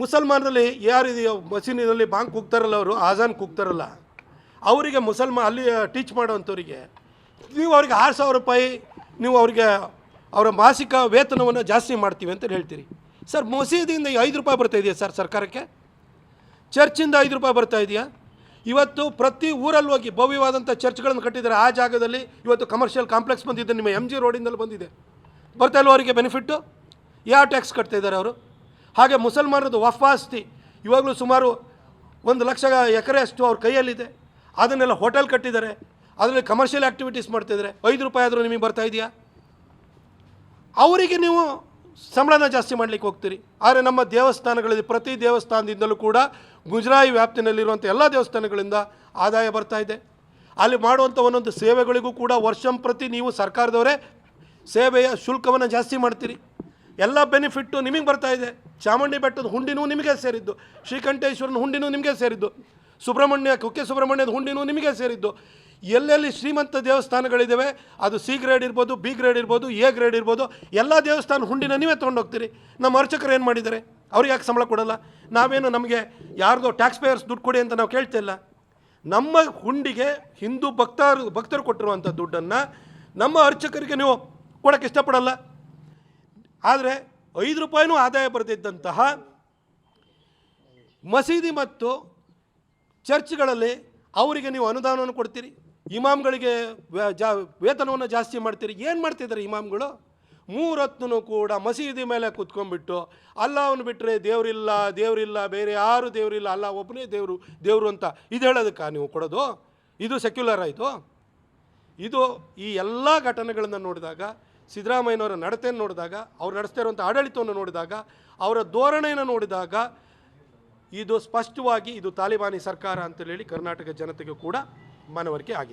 ಮುಸಲ್ಮಾನರಲ್ಲಿ ಯಾರಿದೆಯೋ ಮಸೀದಿನಲ್ಲಿ ಬಾಂಗ್ ಕೂಗ್ತಾರಲ್ಲ, ಅವರು ಆಜಾನ್ ಕೂಗ್ತಾರಲ್ಲ, ಅವರಿಗೆ ಅಲ್ಲಿ ಟೀಚ್ ಮಾಡೋವಂಥವ್ರಿಗೆ ನೀವು ಅವ್ರಿಗೆ 6,000 ರೂಪಾಯಿ ನೀವು ಅವರಿಗೆ ಅವರ ಮಾಸಿಕ ವೇತನವನ್ನು ಜಾಸ್ತಿ ಮಾಡ್ತೀವಿ ಅಂತ ಹೇಳ್ತೀರಿ. ಸರ್, ಮಸೀದಿಯಿಂದ 5 ರೂಪಾಯಿ ಬರ್ತಾ ಇದೆಯಾ ಸರ್ ಸರ್ಕಾರಕ್ಕೆ? ಚರ್ಚಿಂದ 5 ರೂಪಾಯಿ ಬರ್ತಾ ಇದೆಯಾ? ಇವತ್ತು ಪ್ರತಿ ಊರಲ್ಲಿ ಹೋಗಿ ಭವ್ಯವಾದಂಥ ಚರ್ಚ್ಗಳನ್ನು ಕಟ್ಟಿದ್ದಾರೆ. ಆ ಜಾಗದಲ್ಲಿ ಇವತ್ತು ಕಮರ್ಷಿಯಲ್ ಕಾಂಪ್ಲೆಕ್ಸ್ ಬಂದಿದೆ, ನಿಮ್ಮ MG ರೋಡಿಂದಲ್ಲಿ ಬಂದಿದೆ. ಬರ್ತಾ ಇಲ್ವ ಅವರಿಗೆ ಬೆನಿಫಿಟ್ಟು? ಯಾವ ಟ್ಯಾಕ್ಸ್ ಕಟ್ತಾ ಇದ್ದಾರೆ ಅವರು? ಹಾಗೆ ಮುಸಲ್ಮಾನರದ್ದು ವಫ್ ಆಸ್ತಿ ಇವಾಗಲೂ ಸುಮಾರು 1 ಲಕ್ಷ ಎಕರೆ ಅಷ್ಟು ಅವ್ರ ಕೈಯಲ್ಲಿದೆ. ಅದನ್ನೆಲ್ಲ ಹೋಟೆಲ್ ಕಟ್ಟಿದ್ದಾರೆ, ಅದರಲ್ಲಿ ಕಮರ್ಷಿಯಲ್ ಆ್ಯಕ್ಟಿವಿಟೀಸ್ ಮಾಡ್ತಿದ್ದಾರೆ. 5 ರೂಪಾಯಿ ಆದರೂ ನಿಮಗೆ ಬರ್ತಾ ಇದೆಯಾ? ಅವರಿಗೆ ನೀವು ಸಂಬಳನ ಜಾಸ್ತಿ ಮಾಡಲಿಕ್ಕೆ ಹೋಗ್ತೀರಿ. ಆದರೆ ನಮ್ಮ ದೇವಸ್ಥಾನಗಳಲ್ಲಿ ಪ್ರತಿ ದೇವಸ್ಥಾನದಿಂದಲೂ ಕೂಡ ಮುಜರಾಯಿ ವ್ಯಾಪ್ತಿನಲ್ಲಿರುವಂಥ ಎಲ್ಲ ದೇವಸ್ಥಾನಗಳಿಂದ ಆದಾಯ ಬರ್ತಾ ಇದೆ. ಅಲ್ಲಿ ಮಾಡುವಂಥ ಒಂದೊಂದು ಸೇವೆಗಳಿಗೂ ಕೂಡ ವರ್ಷಂಪ್ರತಿ ನೀವು ಸರ್ಕಾರದವರೇ ಸೇವೆಯ ಶುಲ್ಕವನ್ನು ಜಾಸ್ತಿ ಮಾಡ್ತೀರಿ. ಎಲ್ಲ ಬೆನಿಫಿಟ್ಟು ನಿಮಗೆ ಬರ್ತಾ ಇದೆ. ಚಾಮುಂಡಿ ಬೆಟ್ಟದ ಹುಂಡಿನೂ ನಿಮಗೆ ಸೇರಿದ್ದು, ಶ್ರೀಕಂಠೇಶ್ವರನ ಹುಂಡಿನೂ ನಿಮಗೆ ಸೇರಿದ್ದು, ಕುಕ್ಕೆ ಸುಬ್ರಹ್ಮಣ್ಯದ ಹುಂಡಿನೂ ನಿಮಗೆ ಸೇರಿದ್ದು. ಎಲ್ಲೆಲ್ಲಿ ಶ್ರೀಮಂತ ದೇವಸ್ಥಾನಗಳಿದ್ದಾವೆ, ಅದು C ಗ್ರೇಡ್ ಇರ್ಬೋದು, B ಗ್ರೇಡ್ ಇರ್ಬೋದು, A ಗ್ರೇಡ್ ಇರ್ಬೋದು, ಎಲ್ಲ ದೇವಸ್ಥಾನ ಹುಂಡಿನ ನೀವೇ ತೊಗೊಂಡೋಗ್ತೀರಿ. ನಮ್ಮ ಅರ್ಚಕರು ಏನು ಮಾಡಿದ್ದಾರೆ? ಅವ್ರಿಗೆ ಯಾಕೆ ಸಂಬಳ ಕೊಡೋಲ್ಲ? ನಾವೇನು ನಮಗೆ ಯಾರ್ದೋ ಟ್ಯಾಕ್ಸ್ ಪೇಯರ್ಸ್ ದುಡ್ಡು ಕೊಡಿ ಅಂತ ನಾವು ಕೇಳ್ತಾ ಇಲ್ಲ. ನಮ್ಮ ಹುಂಡಿಗೆ ಹಿಂದೂ ಭಕ್ತರು ಕೊಟ್ಟಿರುವಂಥ ದುಡ್ಡನ್ನು ನಮ್ಮ ಅರ್ಚಕರಿಗೆ ನೀವು ಕೊಡೋಕ್ಕೆ ಇಷ್ಟಪಡಲ್ಲ. ಆದರೆ 5 ರೂಪಾಯಿನೂ ಆದಾಯ ಬರೆದಿದ್ದಂತಹ ಮಸೀದಿ ಮತ್ತು ಚರ್ಚ್ಗಳಲ್ಲಿ ಅವರಿಗೆ ನೀವು ಅನುದಾನವನ್ನು ಕೊಡ್ತೀರಿ, ಇಮಾಮ್ಗಳಿಗೆ ವೇತನವನ್ನು ಜಾಸ್ತಿ ಮಾಡ್ತೀರಿ. ಏನು ಮಾಡ್ತಿದ್ದಾರೆ ಇಮಾಮ್ಗಳು? 3 ಹೊತ್ತೂ ಕೂಡ ಮಸೀದಿ ಮೇಲೆ ಕೂತ್ಕೊಂಡ್ಬಿಟ್ಟು ಅಲ್ಲಾವನ್ನು ಬಿಟ್ಟರೆ ದೇವರಿಲ್ಲ, ಬೇರೆ ಯಾರು ದೇವರಿಲ್ಲ, ಅಲ್ಲ ಒಬ್ಬನೇ ದೇವರು ಅಂತ ಇದು ಹೇಳೋದಕ್ಕೆ ನೀವು ಕೊಡೋದು? ಇದು ಸೆಕ್ಯುಲರ್ ಆಯಿತು? ಇದು ಈ ಎಲ್ಲ ಘಟನೆಗಳನ್ನು ನೋಡಿದಾಗ, ಸಿದ್ದರಾಮಯ್ಯನವರ ನಡತೆಯನ್ನು ನೋಡಿದಾಗ, ಅವ್ರು ನಡೆಸ್ತಾ ಇರುವಂಥ ಆಡಳಿತವನ್ನು ನೋಡಿದಾಗ, ಅವರ ಧೋರಣೆಯನ್ನು ನೋಡಿದಾಗ ಇದು ಸ್ಪಷ್ಟವಾಗಿ ಇದು ತಾಲಿಬಾನಿ ಸರ್ಕಾರ ಅಂತೇಳಿ ಕರ್ನಾಟಕ ಜನತೆಗೆ ಕೂಡ ಮನವರಿಕೆ ಆಗಿದೆ.